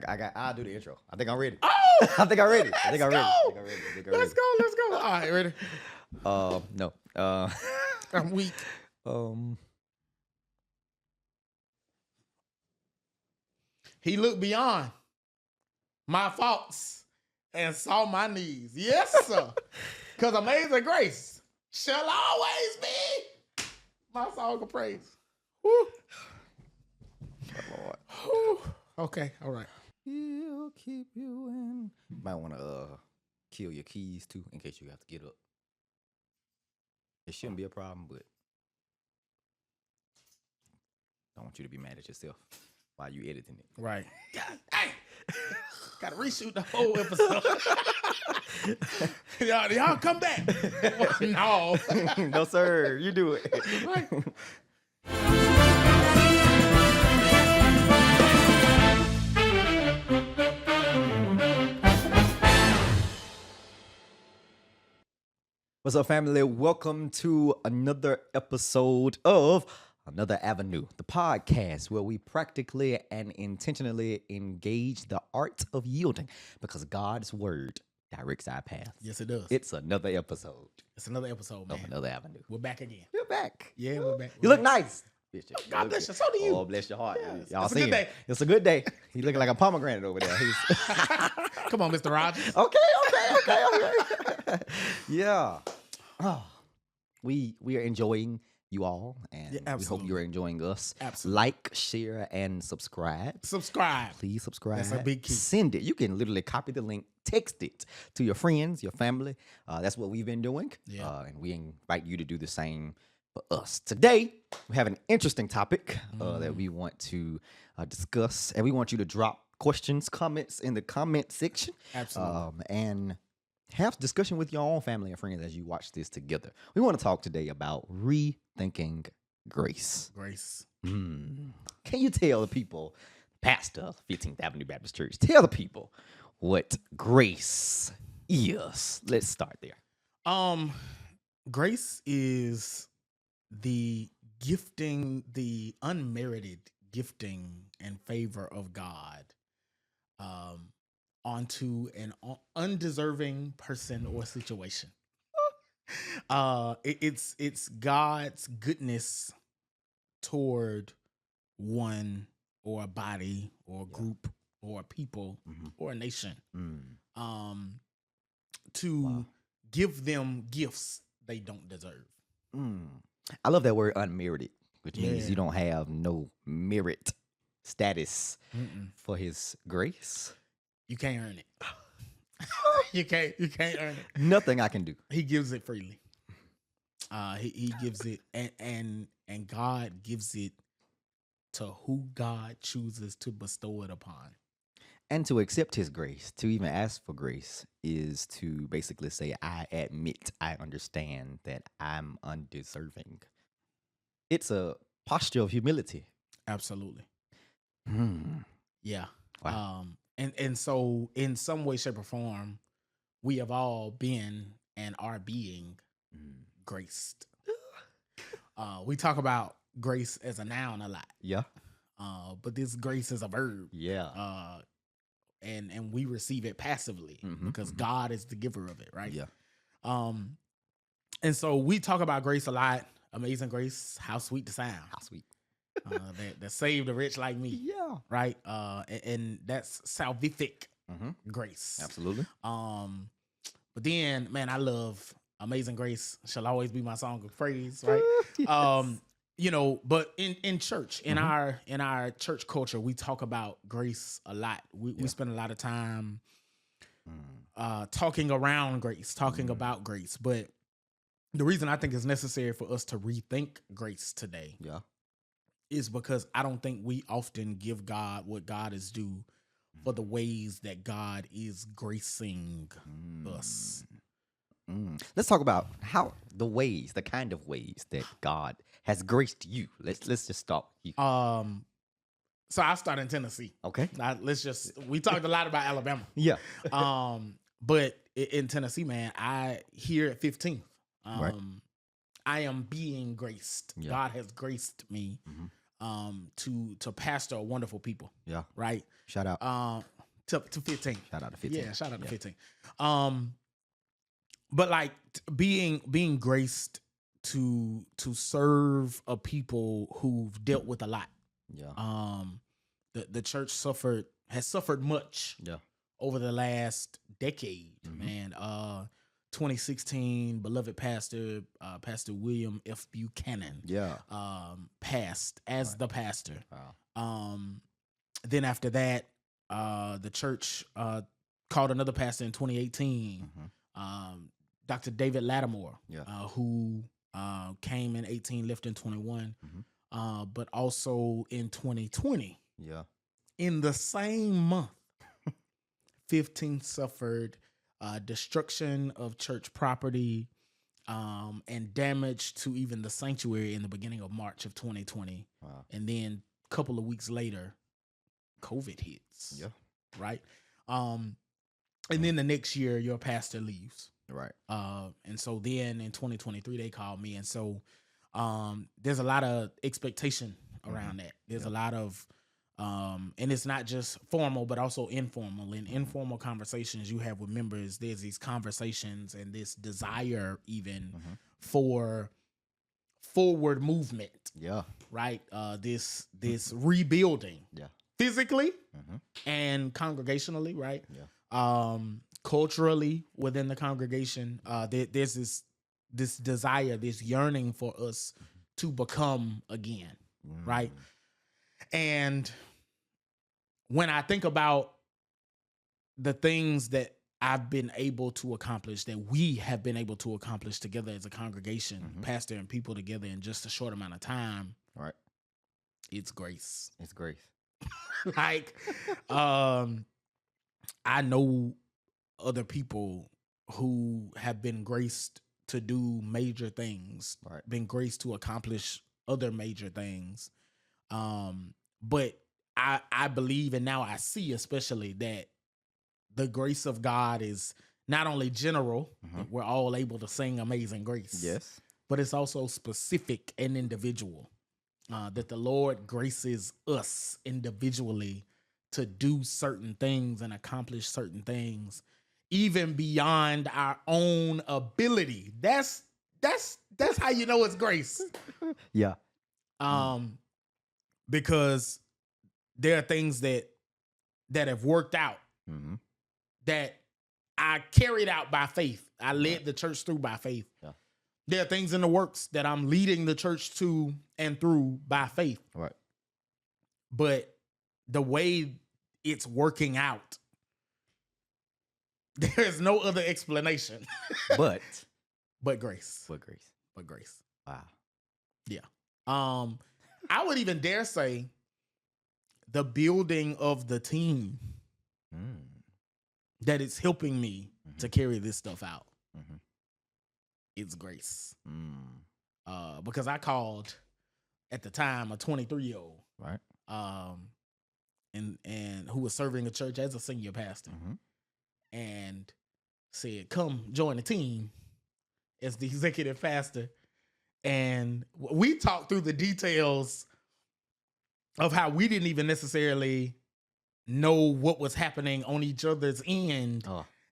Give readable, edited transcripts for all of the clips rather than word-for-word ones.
I'll do the intro. I think I'm ready. Oh, I think I'm ready. I think I'm ready. I go. think I'm ready. I think I'm Let's ready. go. Let's go. All right, ready? No. I'm weak. Um. He looked beyond my faults and saw my needs. Yes, sir. Because amazing grace shall always be my song of praise. Woo. Oh, Lord. Whew. Okay, all right. He'll keep you in. Might want to kill your keys too, in case you have to get up. It shouldn't be a problem, but I don't want you to be mad at yourself while you editing it. Right. God, dang. Got to reshoot the whole episode. y'all come back. No. No, sir. You do it. Right. What's up, family? Welcome to another episode of Another Avenue, the podcast where we practically and intentionally engage the art of yielding because God's word directs our path. Yes, it does. It's another episode It's another episode, man. of Another Avenue. We're back again. You're back. Yeah, we're back. You look nice. God bless you. So do you. Oh, bless your heart. Yes. Y'all It's a seen good day. it. It's a good day. He looking like a pomegranate over there. Come on, Mr. Rogers. Okay. Yeah. Oh, we are enjoying you all, and we hope absolutely. you're enjoying us. Absolutely. Like, share, and subscribe. Subscribe. Please subscribe. That's a big key. Send it. You can literally copy the link, text it to your friends, your family. That's what we've been doing. Yeah. And we invite you to do the same for us. Today, we have an interesting topic that we want to discuss, and we want you to drop questions, comments in the comment section. Absolutely. And have discussion with your own family and friends as you watch this together. We want to talk today about rethinking grace. Grace. Can you tell the people, pastor, 15th Avenue Baptist Church, tell the people what grace is? Let's start there. Grace is the gifting, the unmerited gifting and favor of God onto an undeserving person or situation. It's God's goodness toward one or a body or a group or a people or a nation to give them gifts they don't deserve. I love that word unmerited, which means Yeah. you don't have no merit status for his grace. You can't earn it. You can't earn it. Nothing I can do. He gives it freely. He gives it, and God gives it to who God chooses to bestow it upon. And to accept his grace, to even ask for grace, is to basically say, I admit, I understand that I'm undeserving. It's a posture of humility. Absolutely. Yeah. Wow. And so in some way, shape, or form, we have all been and are being graced. We talk about grace as a noun a lot. Yeah. But this grace is a verb. Yeah. And we receive it passively because God is the giver of it, right? Yeah. And so we talk about grace a lot. Amazing grace, how sweet the sound. How sweet. That saved the rich like me. Yeah. Right? And that's salvific grace. Absolutely. But then, man, I love Amazing Grace shall always be my song of praise, right? Yes. But in church, in our church culture, we talk about grace a lot. We spend a lot of time talking around grace, talking about grace. But the reason I think it's necessary for us to rethink grace today is because I don't think we often give God what God is due for the ways that God is gracing us. Let's talk about the kind of ways that God has graced you. Let's just start. So I start in Tennessee. Okay. We talked a lot about Alabama. Yeah. But in Tennessee, man, here at 15th, Right. I am being graced. Yeah. God has graced me to pastor wonderful people. Yeah. Right. Shout out. To 15. Shout out to 15. Yeah. Shout out to 15. But like being graced to serve a people who've dealt with a lot. Yeah. The church has suffered much. Yeah. Over the last decade, man. 2016, beloved pastor, Pastor William F. Buchanan, passed as the pastor. Wow. Then after that, the church called another pastor in 2018, Dr. David Lattimore, who came in 18, left in 21, but also in 2020, in the same month, 15 suffered destruction of church property and damage to even the sanctuary in the beginning of March of 2020. Wow. And then a couple of weeks later, COVID hits. Yeah. Right. And then the next year, your pastor leaves. Right. And so then in 2023, they called me. And so there's a lot of expectation around that. There's a lot of and it's not just formal, but also informal. In informal conversations you have with members, there's these conversations and this desire even for forward movement. Yeah. Right. This rebuilding. Yeah. Physically and congregationally. Right. Yeah. Culturally within the congregation, there's this desire, this yearning for us to become again. Right. And when I think about the things that I've been able to accomplish, that we have been able to accomplish together as a congregation, pastor and people together in just a short amount of time, right? It's grace. It's grace. Like, I know other people who have been graced to do major things, been graced to accomplish other major things. But I believe, and now I see especially, that the grace of God is not only general, we're all able to sing Amazing Grace. Yes. But it's also specific and individual. That the Lord graces us individually to do certain things and accomplish certain things, even beyond our own ability. That's how you know it's grace. Yeah. Because there are things that have worked out that I carried out by faith. I led the church through by faith. Yeah. There are things in the works that I'm leading the church to and through by faith. Right. But the way it's working out, there's no other explanation. But grace. But grace. But grace. Wow. Yeah. I would even dare say the building of the team that is helping me to carry this stuff out. It's grace. Because I called at the time a 23-year-old, right? And who was serving a church as a senior pastor, and said, "Come join the team as the executive pastor." And we talked through the details of how we didn't even necessarily know what was happening on each other's end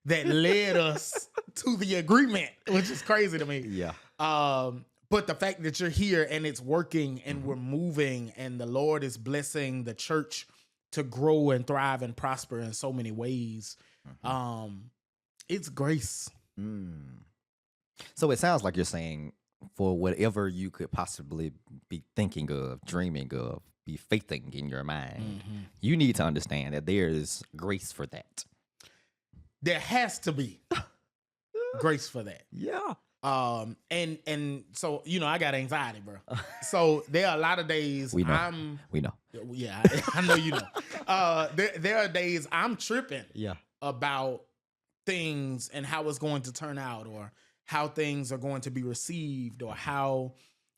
that led us to the agreement, which is crazy to me. Yeah. But the fact that you're here and it's working and we're moving and the Lord is blessing the church to grow and thrive and prosper in so many ways, it's grace. So it sounds like you're saying, for whatever you could possibly be thinking of, dreaming of, be faithing in your mind, you need to understand that there is grace for that. There has to be grace for that. Yeah. And so, I got anxiety, bro. So there are a lot of days we know. Yeah, I know you know. There are days I'm tripping about things and how it's going to turn out, or how things are going to be received, or how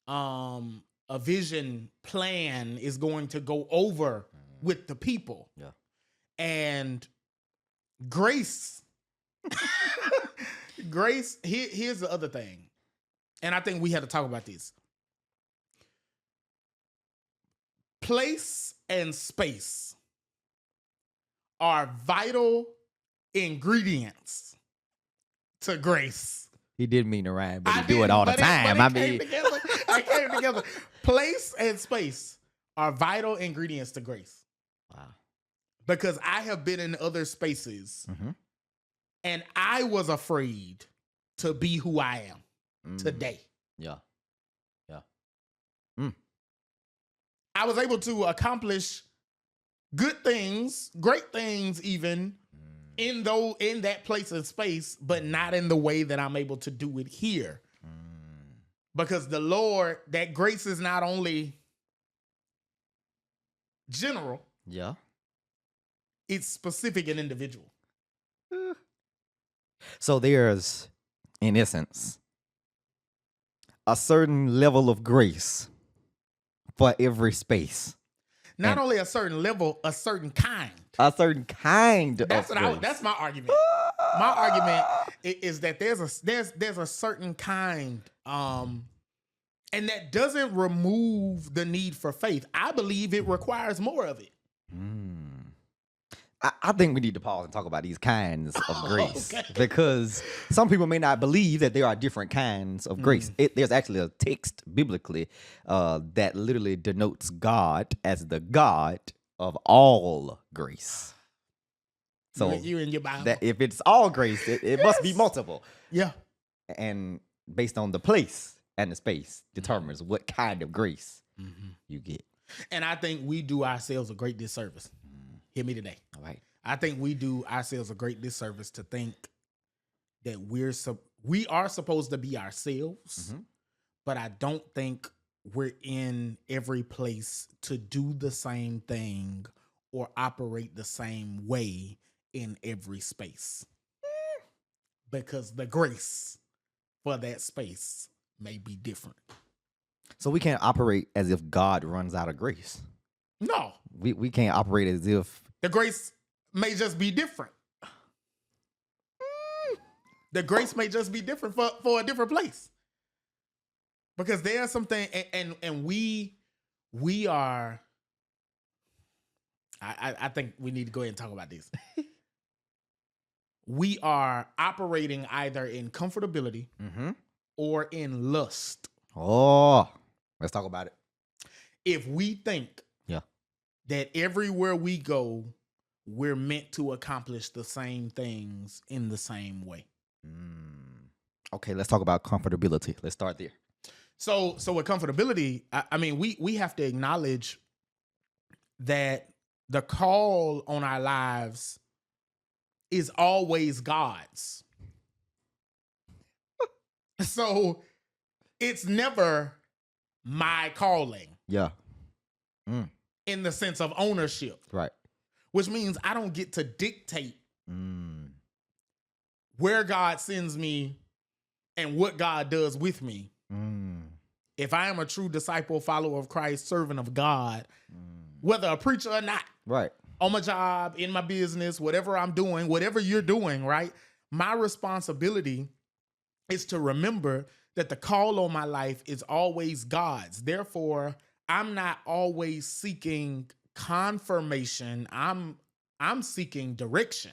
a vision plan is going to go over with the people. Yeah. And grace, here's the other thing. And I think we had to talk about this. place and space are vital ingredients to grace. He didn't mean to rhyme, but he do it all the time. It came together. Place and space are vital ingredients to grace. Wow. Because I have been in other spaces and I was afraid to be who I am today. Yeah. Yeah. I was able to accomplish good things, great things even in that place and space, but not in the way that I'm able to do it here. Because the Lord, that grace is not only general, Yeah, it's specific and individual. So there's, in essence, a certain level of grace for every space. Not only a certain level, a certain kind. A certain kind of grace. That's my argument. My argument is that there's a certain kind, and that doesn't remove the need for faith. I believe it requires more of it. I think we need to pause and talk about these kinds of grace, because some people may not believe that there are different kinds of grace. There's actually a text biblically that literally denotes God as the God of all grace. So you in your Bible. That if it's all grace, it must be multiple. Yeah. And based on the place and the space determines what kind of grace you get. And I think we do ourselves a great disservice. Hear me today. All right. I think we do ourselves a great disservice to think that we are supposed to be ourselves, but I don't think we're in every place to do the same thing or operate the same way in every space. Because the grace for that space may be different. So we can't operate as if God runs out of grace. No. We can't operate as if the grace may just be different. The grace may just be different for a different place. Because there's something, and we are, I think we need to go ahead and talk about this. We are operating either in comfortability or in lust. Oh, let's talk about it. If we think that everywhere we go, we're meant to accomplish the same things in the same way. Okay, let's talk about comfortability. Let's start there. So with comfortability, I mean, we have to acknowledge that the call on our lives is always God's. So it's never my calling. Yeah. In the sense of ownership. Right. Which means I don't get to dictate where God sends me and what God does with me. If I am a true disciple, follower of Christ, servant of God, whether a preacher or not, right, on my job, in my business, whatever I'm doing, whatever you're doing, right, my responsibility is to remember that the call on my life is always God's. Therefore, I'm not always seeking confirmation. I'm seeking direction.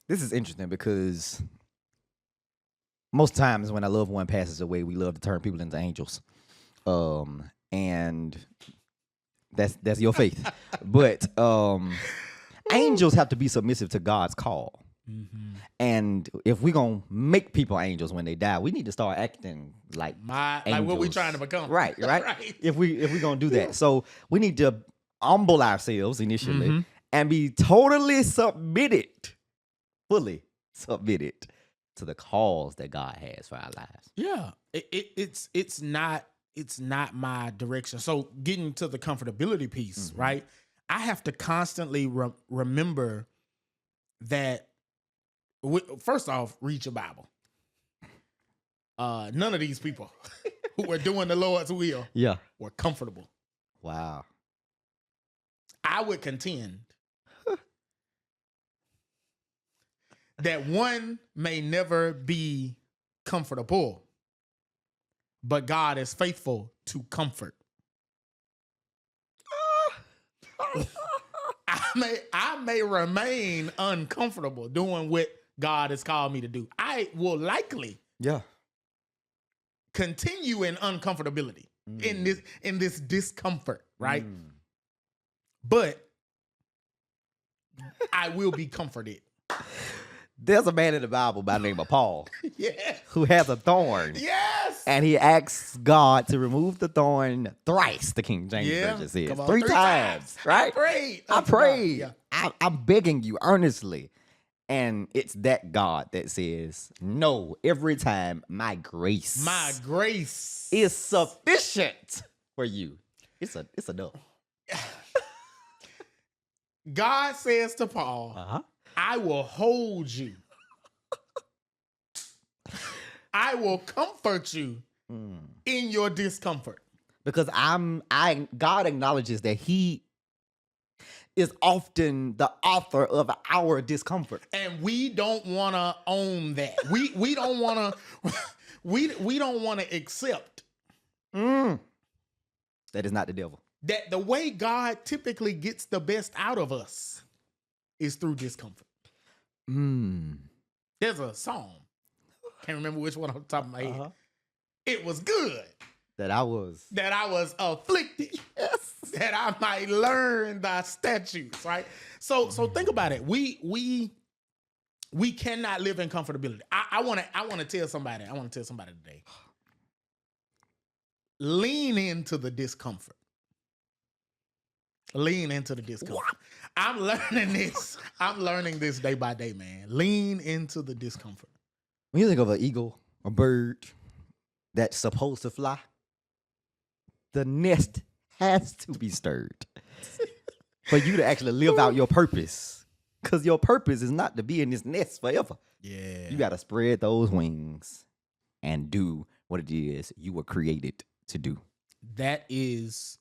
This is interesting because most times when a loved one passes away, we love to turn people into angels. And that's your faith. But angels have to be submissive to God's call. And if we're going to make people angels when they die, we need to start acting like what we trying to become. Right. If we're going to do that. So we need to humble ourselves initially and be totally fully submitted to the calls that God has for our lives. Yeah. It's not my direction. So getting to the comfortability piece, right? I have to constantly remember that. First off, read your Bible. None of these people who were doing the Lord's will were comfortable. Wow. I would contend that one may never be comfortable, but God is faithful to comfort. I may remain uncomfortable doing what God has called me to do. I will likely continue in uncomfortability, in this discomfort, right? But I will be comforted. There's a man in the Bible by the name of Paul who has a thorn. Yes. And he asks God to remove the thorn thrice, the King James Version says. Three times, right? I prayed. Yeah. I'm begging you earnestly. And it's that God that says, no, every time my grace is sufficient for you. It's enough. God says to Paul, I will hold you. I will comfort you in your discomfort. Because God acknowledges that he is often the author of our discomfort. And we don't want to own that. We don't want to we don't want to accept that is not the devil. That the way God typically gets the best out of us is through discomfort. There's a song. Can't remember which one on top of my head. It was good. That I was afflicted. Yes. That I might learn thy statutes, right? So think about it. We cannot live in comfortability. I want to tell somebody today. Lean into the discomfort. Lean into the discomfort. What? I'm learning this day by day, man. Lean into the discomfort. When you think of an eagle, a bird that's supposed to fly, the nest has to be stirred for you to actually live out your purpose. Because your purpose is not to be in this nest forever. Yeah. You got to spread those wings and do what it is you were created to do. That is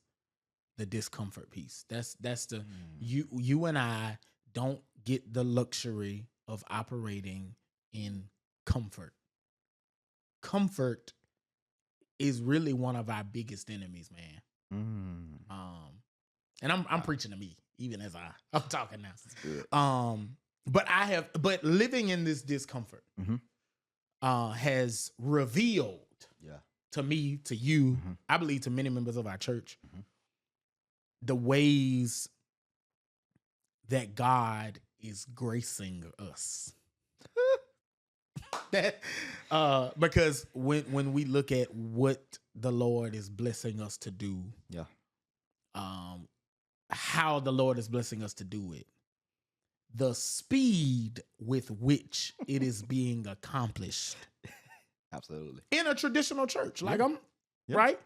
the discomfort piece. That's the you and I don't get the luxury of operating in comfort. Comfort is really one of our biggest enemies, man. And I'm preaching to me, even as I'm talking now. But living in this discomfort has revealed to me, to you, I believe to many members of our church, the ways that God is gracing us. That because when we look at what the Lord is blessing us to do, how the Lord is blessing us to do it, the speed with which it is being accomplished, absolutely, in a traditional church, like right,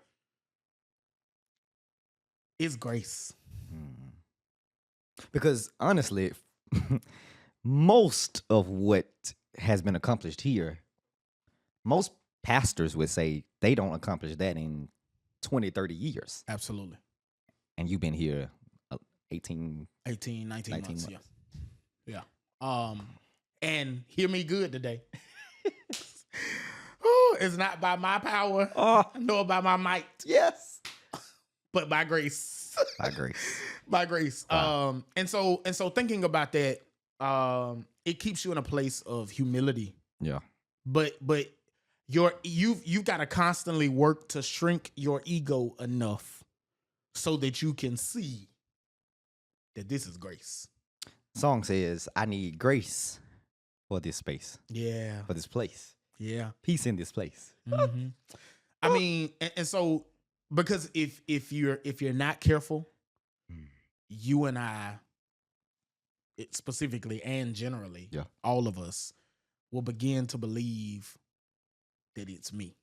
is grace. Because honestly, most of what has been accomplished here, most pastors would say they don't accomplish that in 20, 30 years. Absolutely. And you've been here 19 months. Yeah. And hear me good today. It's not by my power, nor by my might. Yes. But by grace. By grace. By grace. Wow. And so thinking about that, it keeps you in a place of humility. Yeah. But you've got to constantly work to shrink your ego enough so that you can see that this is grace. Song says, I need grace for this space. Yeah. For this place. Yeah. Peace in this place. Mm-hmm. I mean, and so because if you're not careful, you and I, specifically and generally, all of us will begin to believe that it's me.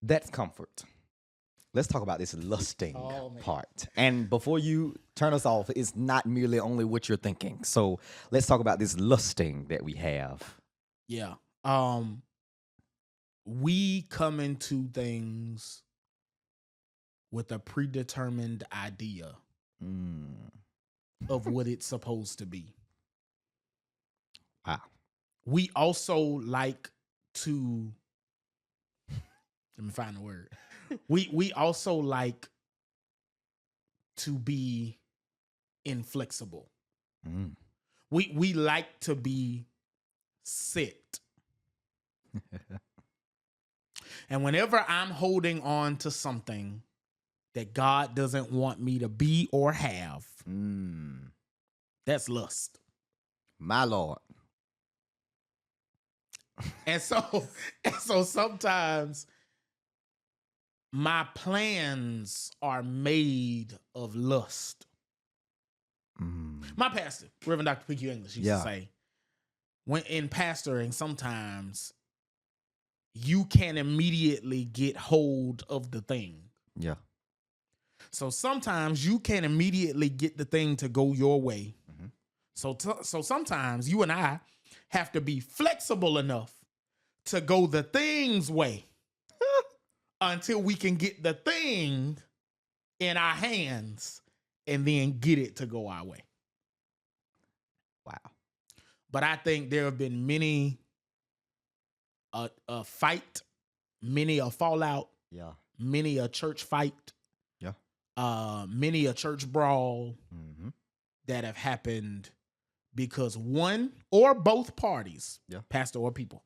That's comfort. Let's talk about this lusting part. And before you turn us off, it's not merely only what you're thinking. So let's talk about this lusting that we have. Yeah. We come into things with a predetermined idea of what it's supposed to be. Wow. We also like to Let me find the word. We also like to be inflexible. Mm. We like to be set. And whenever I'm holding on to something that God doesn't want me to be or have, that's lust. My Lord. And so sometimes my plans are made of lust. My pastor, Reverend Dr. P.Q. English, used to say, when in pastoring, sometimes you can immediately get hold of the thing. Yeah. So sometimes you can immediately get the thing to go your way. So sometimes you and I have to be flexible enough to go the thing's way until we can get the thing in our hands and then get it to go our way. Wow. But I think there have been many a fight, many a fallout, many a church fight, many a church brawl that have happened because one or both parties, pastor or people,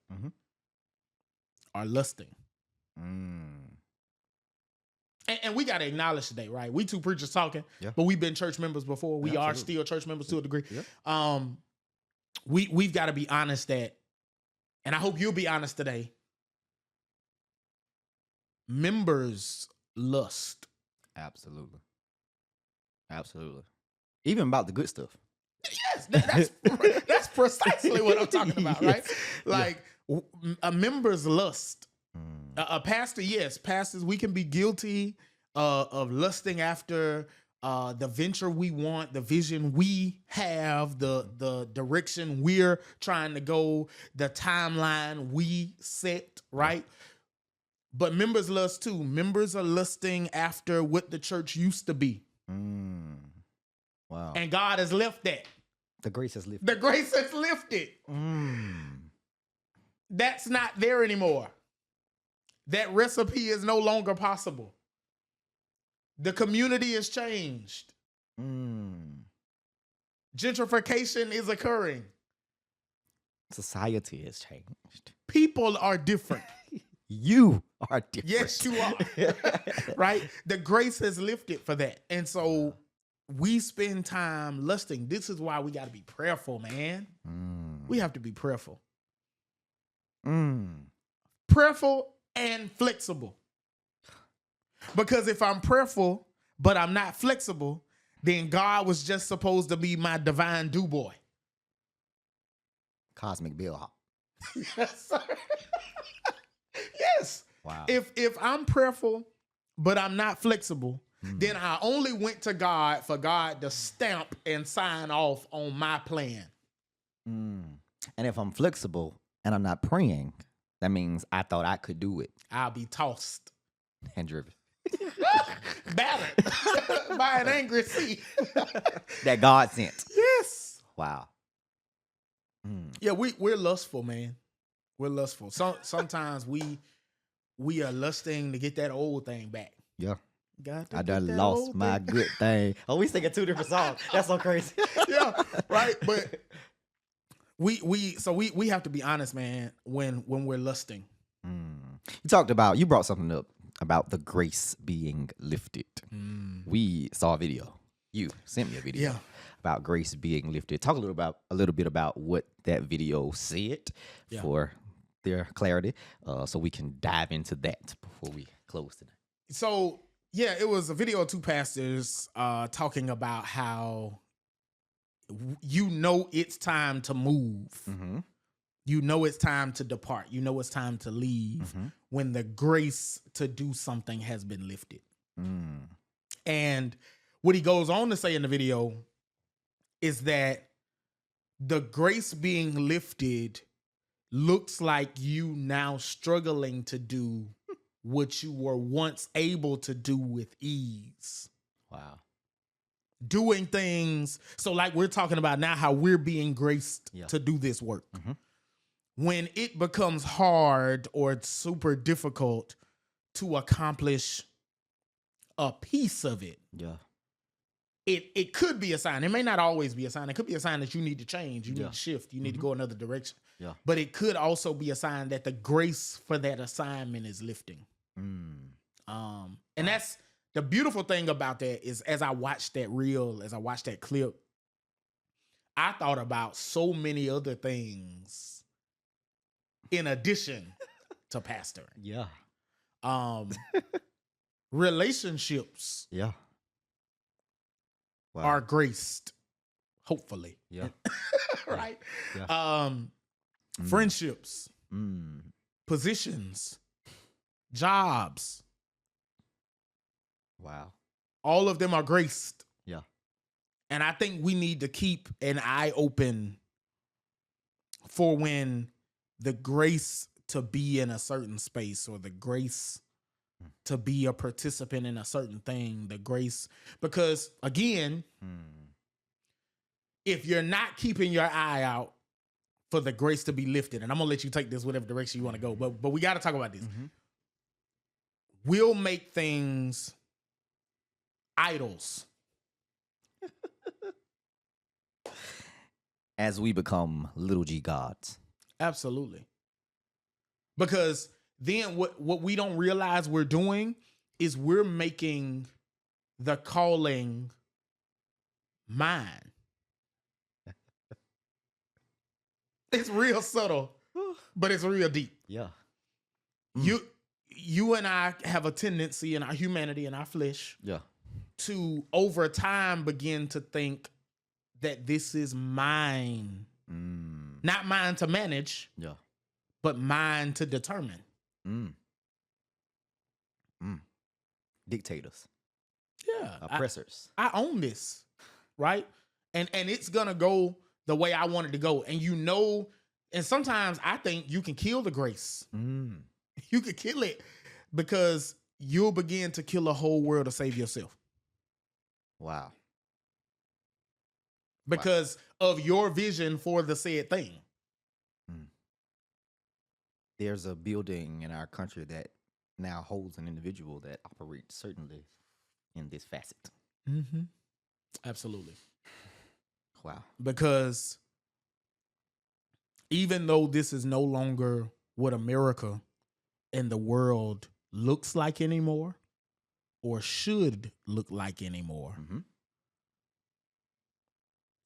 are lusting. And we got to acknowledge today, right? We two preachers talking, but we've been church members before. We are still church members to a degree. We've got to be honest that, and I hope you'll be honest today, members lust. Absolutely. Even about the good stuff. Yes, that's precisely what I'm talking about, right? Like a member's lust. A pastor, yes, pastors, we can be guilty of lusting after the venture we want, the vision we have, the direction we're trying to go, the timeline we set, right? But members lust too. Members are lusting after what the church used to be. Wow. And God has left that. The grace has lifted. The grace has lifted. That's not there anymore. That recipe is no longer possible. The community has changed. Gentrification is occurring. Society has changed. People are different. You are different. Yes, you are. Right? The grace has lifted for that. And so we spend time lusting. This is why we got to be prayerful, man. We have to be prayerful. Prayerful and flexible. Because if I'm prayerful, but I'm not flexible, then God was just supposed to be my divine do-boy. Cosmic bellhop. Yes, sir. Yes. Wow. If I'm prayerful, but I'm not flexible, then I only went to God for God to stamp and sign off on my plan. And if I'm flexible and I'm not praying, that means I thought I could do it. I'll be tossed and driven. Battered by an angry sea. That God sent. Yes. Wow. Yeah, we're lustful, man. We're lustful. Sometimes we are lusting to get that old thing back. Yeah. I done lost my good thing. Oh, we singing two different songs. That's so crazy. Yeah, right. But we have to be honest, man, when we're lusting. You brought something up about the grace being lifted. We saw a video. You sent me a video about grace being lifted. Talk a little bit about what that video said for their clarity, so we can dive into that before we close tonight. So yeah, it was a video of two pastors talking about how it's time to move. It's time to depart. It's time to leave when the grace to do something has been lifted. And what he goes on to say in the video is that the grace being lifted looks like you now struggling to do what you were once able to do with ease. Wow. Doing things. So like we're talking about now, how we're being graced to do this work. When it becomes hard or it's super difficult to accomplish a piece of it. Yeah. It could be a sign. It may not always be a sign. It could be a sign that you need to change. You Yeah. need to shift. You need to go another direction. Yeah. But it could also be a sign that the grace for that assignment is lifting. And that's the beautiful thing about that is as I watched that reel, as I watched that clip, I thought about so many other things in addition to pastoring. Yeah. Relationships Yeah. Wow. are graced, hopefully. Yeah. Right? Yeah. Friendships, positions, jobs. Wow. All of them are graced. Yeah. And I think we need to keep an eye open for when the grace to be in a certain space or the grace to be a participant in a certain thing, the grace, because again, if you're not keeping your eye out for the grace to be lifted, and I'm gonna let you take this whatever direction you want to go, but we got to talk about this. We'll make things idols as we become little g gods. Absolutely. Because then what we don't realize we're doing is we're making the calling mine. It's real subtle, but it's real deep. Yeah. You and I have a tendency in our humanity and our flesh to over time begin to think that this is mine. Not mine to manage, but mine to determine. Dictators. Yeah. Oppressors. I own this, right? And it's gonna go the way I want it to go. And you know, and sometimes I think you can kill the grace. You can kill it because you'll begin to kill a whole world to save yourself. Wow. Because of your vision for the said thing. There's a building in our country that now holds an individual that operates certainly in this facet. Absolutely. Wow. Because even though this is no longer what America and the world looks like anymore or should look like anymore,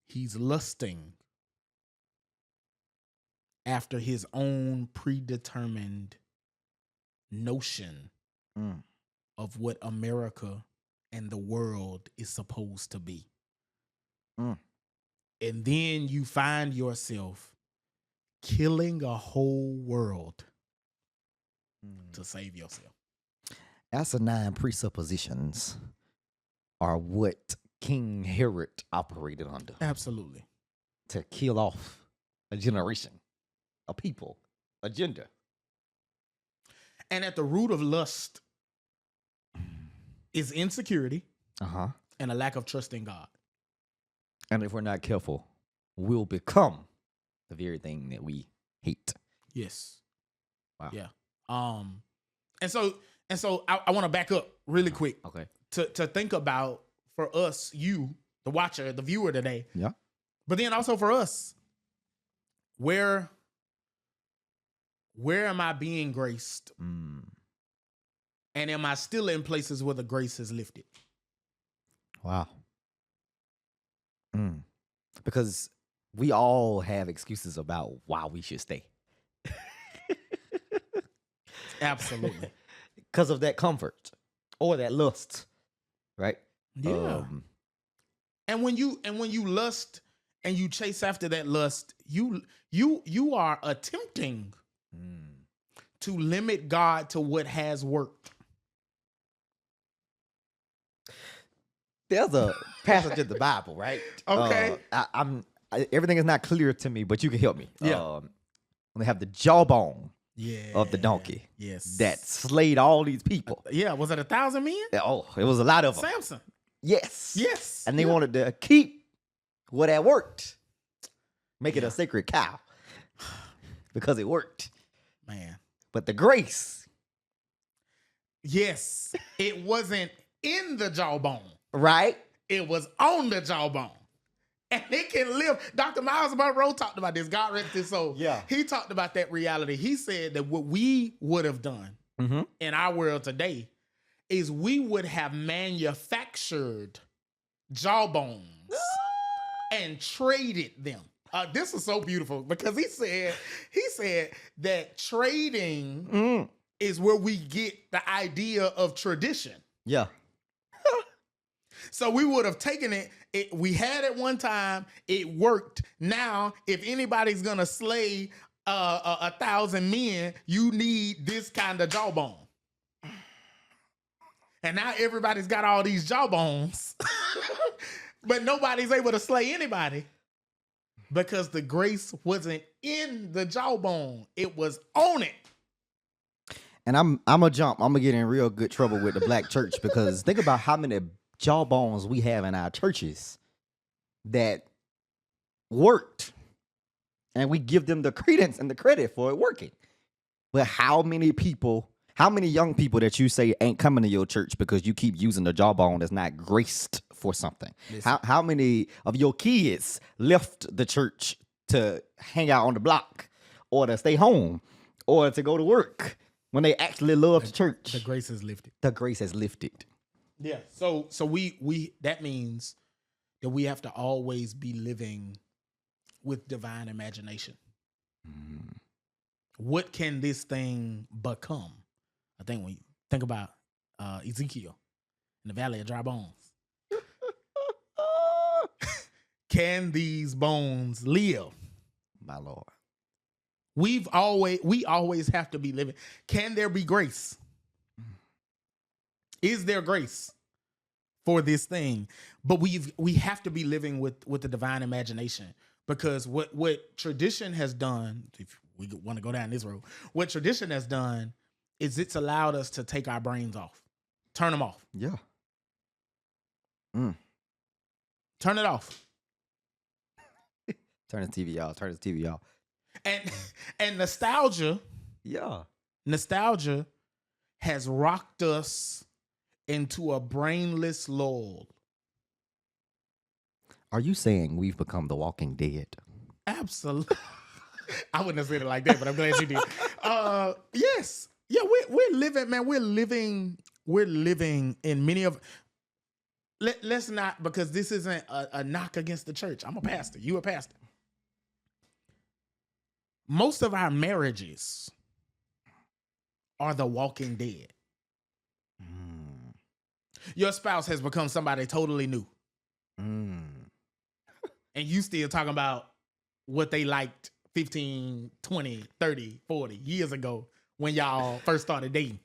he's lusting after his own predetermined notion of what America and the world is supposed to be. And then you find yourself killing a whole world to save yourself. Asinine presuppositions are what King Herod operated under. Absolutely. To kill off a generation, a people, a gender. And at the root of lust is insecurity and a lack of trust in God. And if we're not careful, we'll become the very thing that we hate. Yes. Wow. Yeah. And so I want to back up really quick. Okay. To think about for us, you, the watcher, the viewer today. Yeah. But then also for us, where am I being graced? And am I still in places where the grace is lifted? Wow. Because we all have excuses about why we should stay. Absolutely. Because of that comfort or that lust, right? Yeah. And when you lust and you chase after that lust, you are attempting to limit God to what has worked. There's a passage in the Bible, right? Okay. Everything is not clear to me, but you can help me. Yeah. They have the jawbone Yeah. of the donkey. Yes. That slayed all these people. Yeah. Was it 1,000 men? Oh, it was a lot of them. Samson. Yes. Yes. And they wanted to keep what had worked. Make it a sacred cow. Because it worked. Man. But the grace Yes, it wasn't in the jawbone. Right? It was on the jawbone. And it can live. Dr. Miles Monroe talked about this. God rest his soul. Yeah. He talked about that reality. He said that what we would have done in our world today is we would have manufactured jawbones and traded them. This is so beautiful because he said that trading is where we get the idea of tradition. Yeah. So we would have taken it. We had it one time. It worked. Now, if anybody's gonna slay 1,000 men, you need this kind of jawbone. And now everybody's got all these jawbones, but nobody's able to slay anybody because the grace wasn't in the jawbone. It was on it. And I'm gonna get in real good trouble with the black church because think about how many jawbones we have in our churches that worked, and we give them the credence and the credit for it working. But how many young people that you say ain't coming to your church because you keep using the jawbone that's not graced for something? How many of your kids left the church to hang out on the block or to stay home or to go to work when they actually love the church? The grace is lifted. The grace has lifted. Yeah. So we that means that we have to always be living with divine imagination. What can this thing become? I think when you think about Ezekiel in the Valley of Dry Bones. Can these bones live? My Lord. We always have to be living. Can there be grace? Is there grace for this thing? But we have to be living with the divine imagination, because what tradition has done, if we want to go down this road, what tradition has done is it's allowed us to take our brains off, turn them off. Yeah. Turn it off. Turn the TV off. Turn the TV off. And nostalgia. Yeah. Nostalgia has rocked us into a brainless lull. Are you saying we've become the Walking Dead? Absolutely. I wouldn't have said it like that, but I'm glad you did. Yes. Yeah, we're living, man. We're living in many of. Let's not, because this isn't a knock against the church. I'm a pastor. You a pastor. Most of our marriages are the Walking Dead. Your spouse has become somebody totally new. And you still talking about what they liked 15, 20, 30, 40 years ago when y'all first started dating.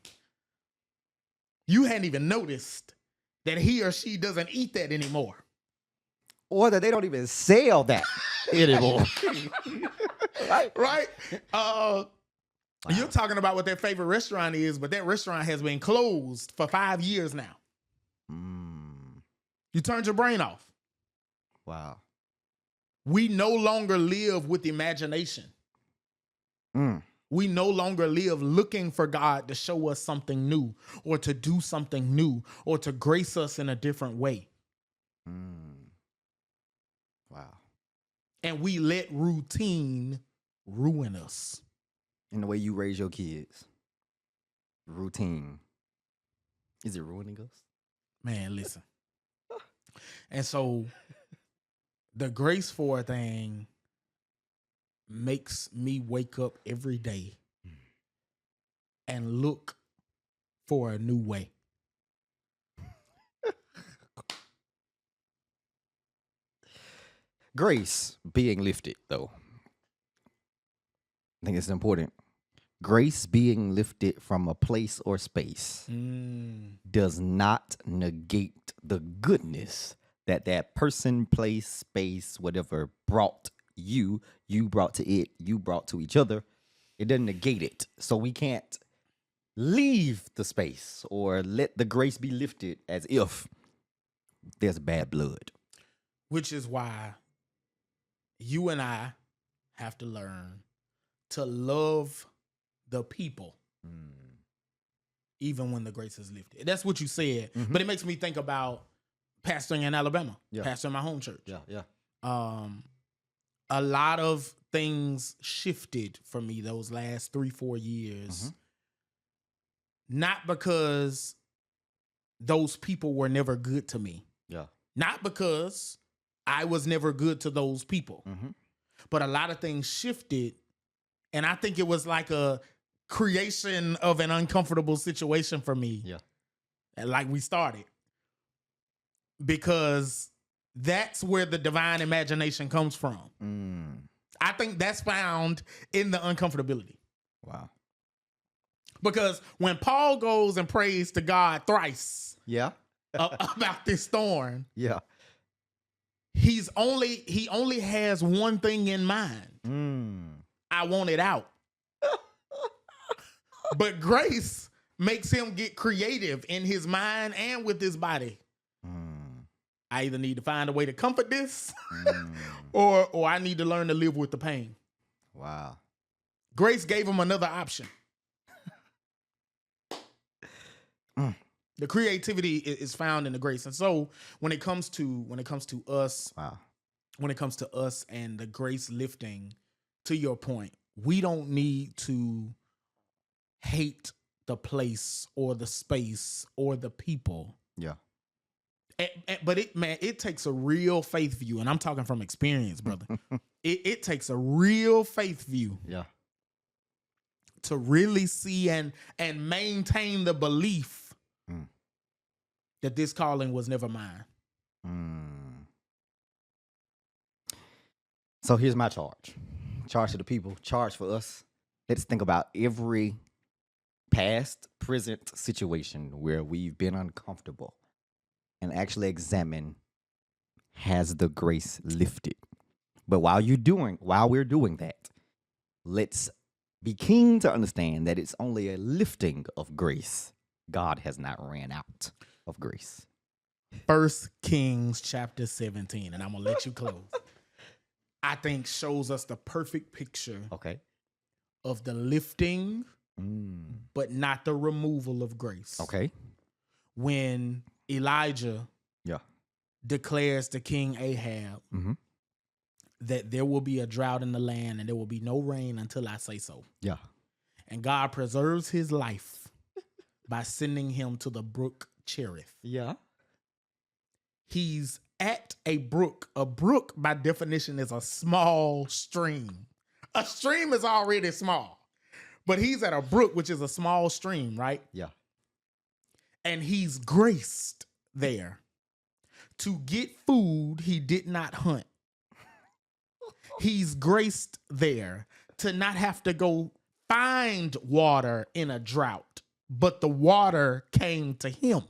You hadn't even noticed that he or she doesn't eat that anymore. Or that they don't even sell that anymore. Right? You're talking about what their favorite restaurant is, but that restaurant has been closed for 5 years now. You turned your brain off. Wow. We no longer live with imagination. We no longer live looking for God to show us something new or to do something new or to grace us in a different way. Wow. And we let routine ruin us. In the way you raise your kids. Routine. Is it ruining us? Man, listen. And so the grace for a thing makes me wake up every day and look for a new way. Grace being lifted, though. I think it's important. Grace being lifted from a place or space does not negate the goodness that person, place, space, whatever brought you brought to it, you brought to each other. It doesn't negate it. So we can't leave the space or let the grace be lifted as if there's bad blood. Which is why you and I have to learn to love the people, even when the grace is lifted. That's what you said. But it makes me think about pastoring in Alabama, pastoring my home church. Yeah. A lot of things shifted for me those last 3-4 years. Not because those people were never good to me. Yeah. Not because I was never good to those people. But a lot of things shifted. And I think it was like a creation of an uncomfortable situation for me. Yeah. Like we started. Because that's where the divine imagination comes from. I think that's found in the uncomfortability. Wow. Because when Paul goes and prays to God thrice about this thorn, he only has one thing in mind. I want it out. But grace makes him get creative in his mind and with his body. I either need to find a way to comfort this or I need to learn to live with the pain. Wow. Grace gave him another option. The creativity is found in the grace. And so when it comes to us, when it comes to us and the grace lifting, to your point, we don't need to hate the place or the space or the people. Yeah. But it takes a real faith view, and I'm talking from experience, brother. It takes a real faith view, to really see and maintain the belief that this calling was never mine. So here's my charge to the people, charge for us. Let's think about every past, present situation where we've been uncomfortable, and actually examine, has the grace lifted? But while we're doing that, let's be keen to understand that it's only a lifting of grace. God has not ran out of grace. 1 Kings chapter 17, and I'm going to let you close. I think shows us the perfect picture of the lifting, but not the removal of grace. Okay. When Elijah declares to King Ahab that there will be a drought in the land and there will be no rain until I say so. Yeah. And God preserves his life by sending him to the brook Cherith. Yeah. He's at a brook. A brook, by definition, is a small stream. A stream is already small. But he's at a brook, which is a small stream, right? Yeah. And he's graced there. To get food, he did not hunt. He's graced there to not have to go find water in a drought, but the water came to him.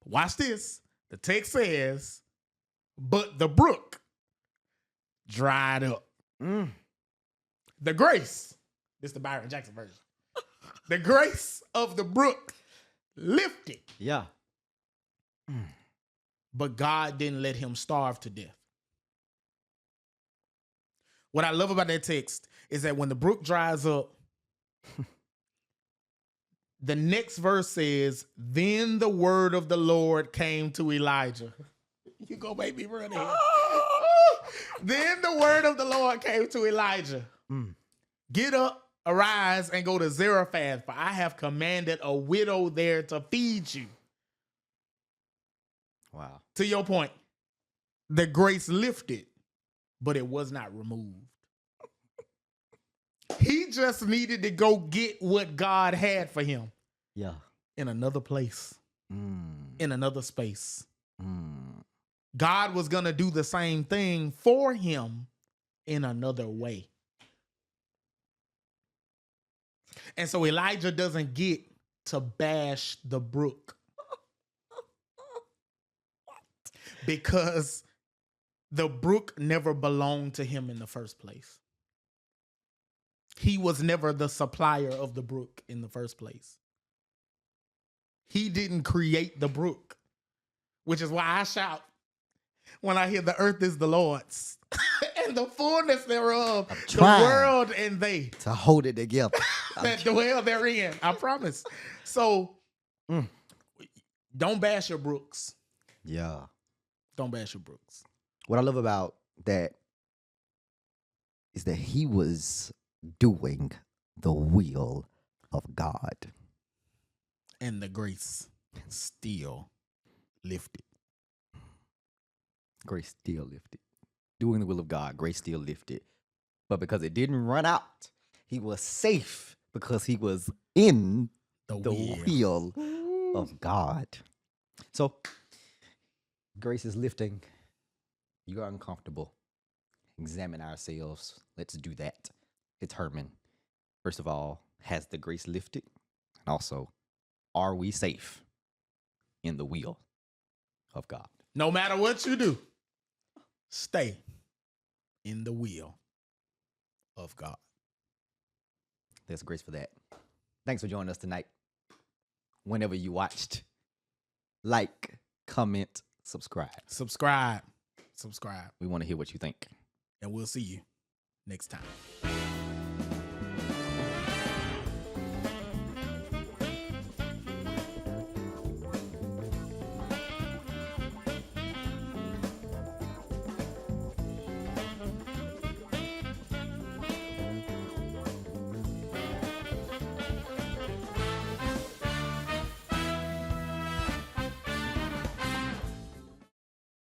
Watch this. The text says, but the brook dried up. The grace, this is the Byron Jackson version. The grace of the brook lifted. Yeah. But God didn't let him starve to death. What I love about that text is that when the brook dries up, the next verse says, then the word of the Lord came to Elijah. You go make me run here. Then the word of the Lord came to Elijah. Get up, arise, and go to Zarephath, for I have commanded a widow there to feed you. Wow. To your point, the grace lifted, but it was not removed. He just needed to go get what God had for him. Yeah. In another place. In another space. God was going to do the same thing for him in another way. And so Elijah doesn't get to bash the brook. Because the brook never belonged to him in the first place. He was never the supplier of the brook in the first place. He didn't create the brook, which is why I shout when I hear the earth is the Lord's and the fullness thereof, the trying world and they to hold it together. that dwell therein. I promise. So don't bash your Brooks. Yeah. Don't bash your Brooks. What I love about that is that he was doing the will of God. And the grace still lifted. Grace still lifted. Doing the will of God, grace still lifted. But because it didn't run out, he was safe because he was in the will of God. So, grace is lifting. You are uncomfortable. Examine ourselves. Let's do that. Determine, first of all, has the grace lifted? And also, are we safe in the will of God? No matter what you do, stay in the will of God. There's grace for that. Thanks for joining us tonight. Whenever you watched, like, comment, subscribe. Subscribe. We want to hear what you think. And we'll see you next time.